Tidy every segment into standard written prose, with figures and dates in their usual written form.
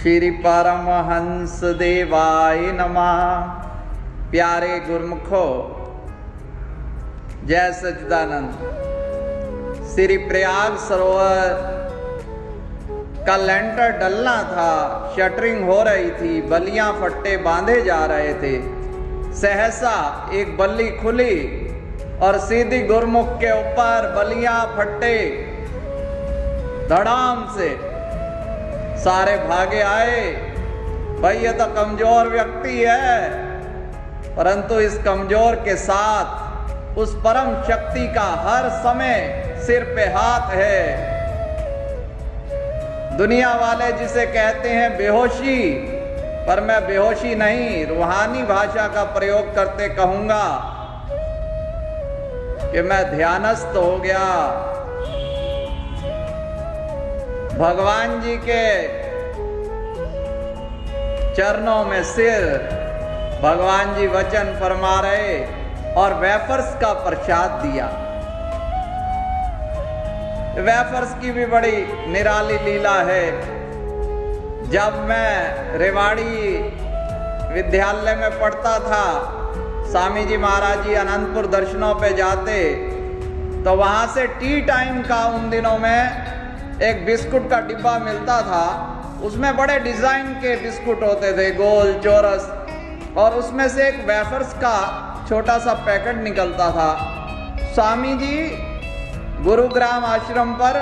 श्री परमहंस देवाय नमः। प्यारे गुरमुखो, जय सच्चिदानंद। श्री प्रयाग सरोवर का लेंटर डलना था, शटरिंग हो रही थी, बल्लियां फट्टे बांधे जा रहे थे। सहसा एक बल्ली खुली और सीधी गुरमुख के ऊपर बल्लियां फट्टे धड़ाम से सारे भागे आए। भाई ये तो कमजोर व्यक्ति है, परंतु इस कमजोर के साथ उस परम शक्ति का हर समय सिर पे हाथ है। दुनिया वाले जिसे कहते हैं बेहोशी, पर मैं बेहोशी नहीं, रूहानी भाषा का प्रयोग करते कहूंगा कि मैं ध्यानस्थ हो गया। भगवान जी के चरणों में सिर, भगवान जी वचन फरमा रहे और वेफर्स का प्रसाद दिया। वेफर्स की भी बड़ी निराली लीला है। जब मैं रेवाड़ी विद्यालय में पढ़ता था, स्वामी जी महाराज जी अनंतपुर दर्शनों पे जाते, तो वहां से टी टाइम का उन दिनों में एक बिस्कुट का डिब्बा मिलता था। उसमें बड़े डिजाइन के बिस्कुट होते थे, गोल चौरस, और उसमें से एक वेफर्स का छोटा सा पैकेट निकलता था। स्वामी जी गुरुग्राम आश्रम पर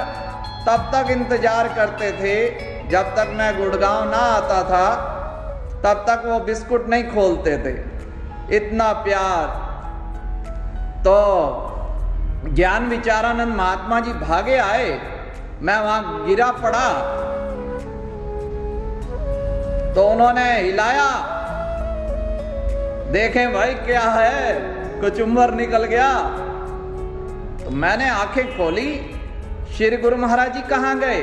तब तक इंतजार करते थे जब तक मैं गुड़गांव ना आता था, तब तक वो बिस्कुट नहीं खोलते थे। इतना प्यार। तो ज्ञान विचारानंद महात्मा जी भागे आए, मैं वहां गिरा पड़ा तो उन्होंने हिलाया, देखें भाई क्या है, कुचुम्बर निकल गया। तो मैंने आंखें खोली, श्री गुरु महाराज जी कहाँ गए?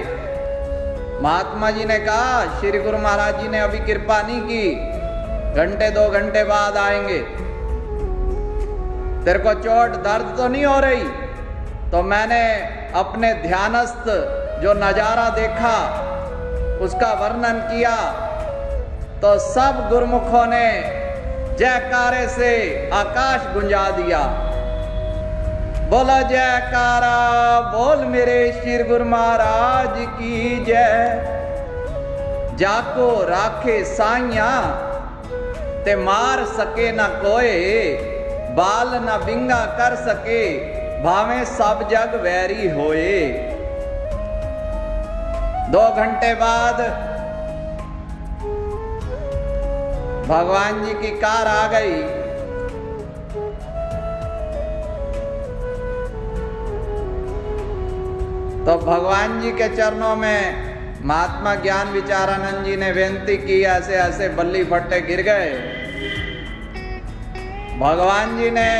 महात्मा जी ने कहा, श्री गुरु महाराज जी ने अभी कृपा नहीं की, घंटे 2 घंटे बाद आएंगे। तेरे को चोट दर्द तो नहीं हो रही? तो मैंने अपने ध्यानस्थ जो नजारा देखा उसका वर्णन किया, तो सब गुरुमुखों ने जयकारे से आकाश गुंजा दिया। बोला जयकारा बोल मेरे श्री गुरु महाराज की जय। जाको राखे साइया ते मार सके न कोई, बाल न बिंगा कर सके, भावे सब जग वैरी होए। 2 घंटे बाद भगवान जी की कार आ गई। तो भगवान जी के चरणों में महात्मा ज्ञान विचारानंद जी ने विनती की, ऐसे ऐसे बल्ली फट्टे गिर गए। भगवान जी ने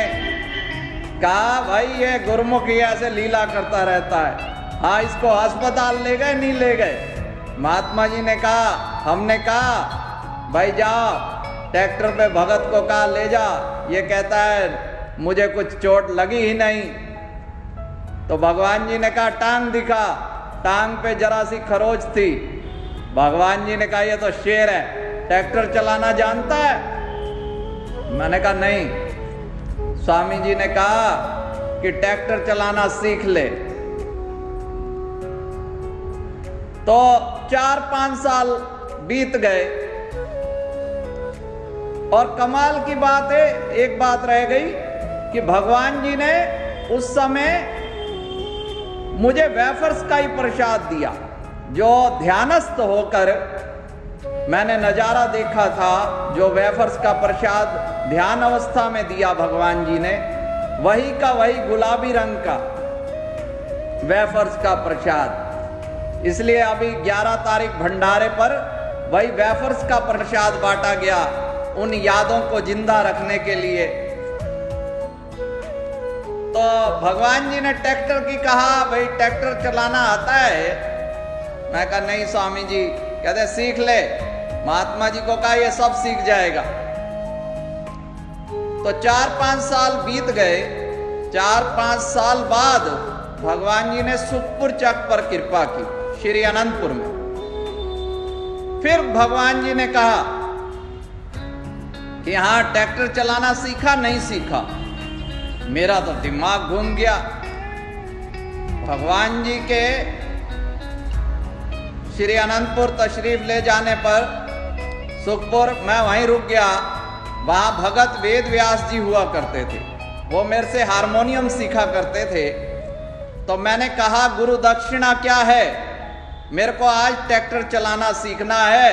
कहा, भाई ये गुरुमुख ही ऐसे लीला करता रहता है, हाँ इसको अस्पताल ले गए नहीं ले गए? महात्मा जी ने कहा, हमने कहा भाई जाओ ट्रैक्टर पे भगत को कहा ले जा, ये कहता है मुझे कुछ चोट लगी ही नहीं। तो भगवान जी ने कहा टांग दिखा, टांग पे जरा सी खरोच थी। भगवान जी ने कहा ये तो शेर है, ट्रैक्टर चलाना जानता है? मैंने कहा नहीं। स्वामी जी ने कहा कि ट्रैक्टर चलाना सीख ले। तो 4-5 साल बीत गए और कमाल की बात है, एक बात रह गई कि भगवान जी ने उस समय मुझे वेफर्स का ही प्रसाद दिया। जो ध्यानस्थ होकर मैंने नजारा देखा था, जो वेफर्स का प्रसाद ध्यान अवस्था में दिया भगवान जी ने, वही का वही गुलाबी रंग का वेफर्स का प्रसाद। इसलिए अभी 11 तारीख भंडारे पर वही वेफर्स का प्रसाद बांटा गया, उन यादों को जिंदा रखने के लिए। तो भगवान जी ने ट्रैक्टर की कहा, भाई ट्रैक्टर चलाना आता है? मैं कहा नहीं स्वामी जी। कहते सीख ले। महात्मा जी को कहा ये सब सीख जाएगा। तो 4-5 साल बीत गए। 4-5 साल बाद भगवान जी ने सुखपुर चक पर कृपा की, श्री अनंतपुर में। फिर भगवान जी ने कहा कि हाँ ट्रैक्टर चलाना सीखा नहीं सीखा। मेरा तो दिमाग घूम गया। भगवान जी के श्री अनंतपुर तशरीफ ले जाने पर सुखपुर मैं वहीं रुक गया। वहां भगत वेद व्यास जी हुआ करते थे, वो मेरे से हारमोनियम सीखा करते थे। तो मैंने कहा गुरु दक्षिणा क्या है? मेरे को आज ट्रैक्टर चलाना सीखना है,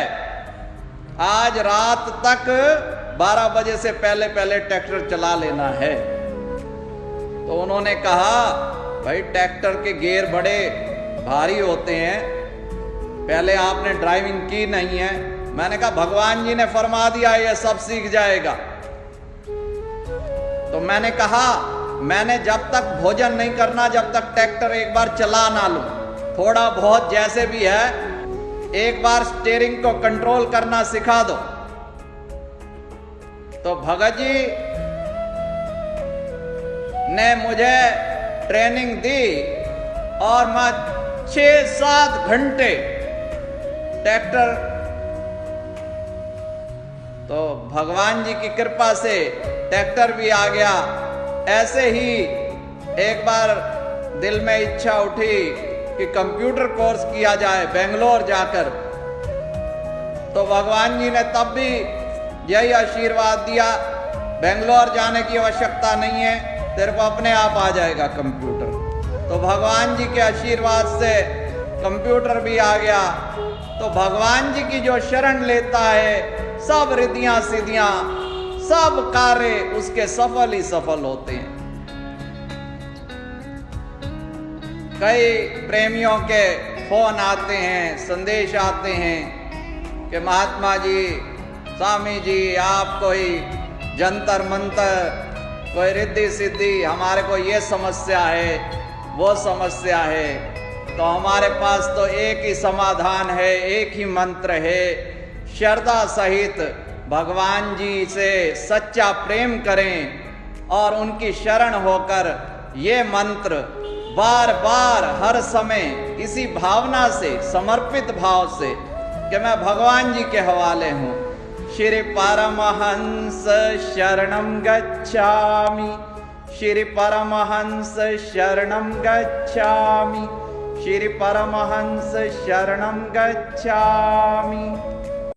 आज रात तक 12 बजे से पहले पहले ट्रैक्टर चला लेना है। तो उन्होंने कहा भाई ट्रैक्टर के गियर बड़े भारी होते हैं, पहले आपने ड्राइविंग की नहीं है। मैंने कहा भगवान जी ने फरमा दिया ये सब सीख जाएगा। तो मैंने कहा मैंने जब तक भोजन नहीं करना जब तक ट्रैक्टर एक बार चला ना लूं, थोड़ा बहुत जैसे भी है एक बार स्टीयरिंग को कंट्रोल करना सिखा दो। तो भगत जी ने मुझे ट्रेनिंग दी और मैं 6-7 घंटे ट्रैक्टर, तो भगवान जी की कृपा से ट्रैक्टर भी आ गया। ऐसे ही एक बार दिल में इच्छा उठी कि कंप्यूटर कोर्स किया जाए बेंगलोर जाकर। तो भगवान जी ने तब भी यही आशीर्वाद दिया, बेंगलोर जाने की आवश्यकता नहीं है, तेरे को अपने आप आ जाएगा कंप्यूटर। तो भगवान जी के आशीर्वाद से कंप्यूटर भी आ गया। तो भगवान जी की जो शरण लेता है सब रिद्धियां सिद्धियां सब कार्य उसके सफल ही सफल होते हैं। कई प्रेमियों के फोन आते हैं, संदेश आते हैं कि महात्मा जी, स्वामी जी, आप कोई जंतर मंतर, कोई रिद्धि सिद्धि, हमारे को ये समस्या है वो समस्या है। तो हमारे पास तो एक ही समाधान है, एक ही मंत्र है, श्रद्धा सहित भगवान जी से सच्चा प्रेम करें और उनकी शरण होकर ये मंत्र बार बार हर समय इसी भावना से, समर्पित भाव से कि मैं भगवान जी के हवाले हूँ। श्री परमहंस शरणं गच्छामि, श्री परमहंस शरणं गच्छामि, श्री परमहंस शरणं गच्छामि।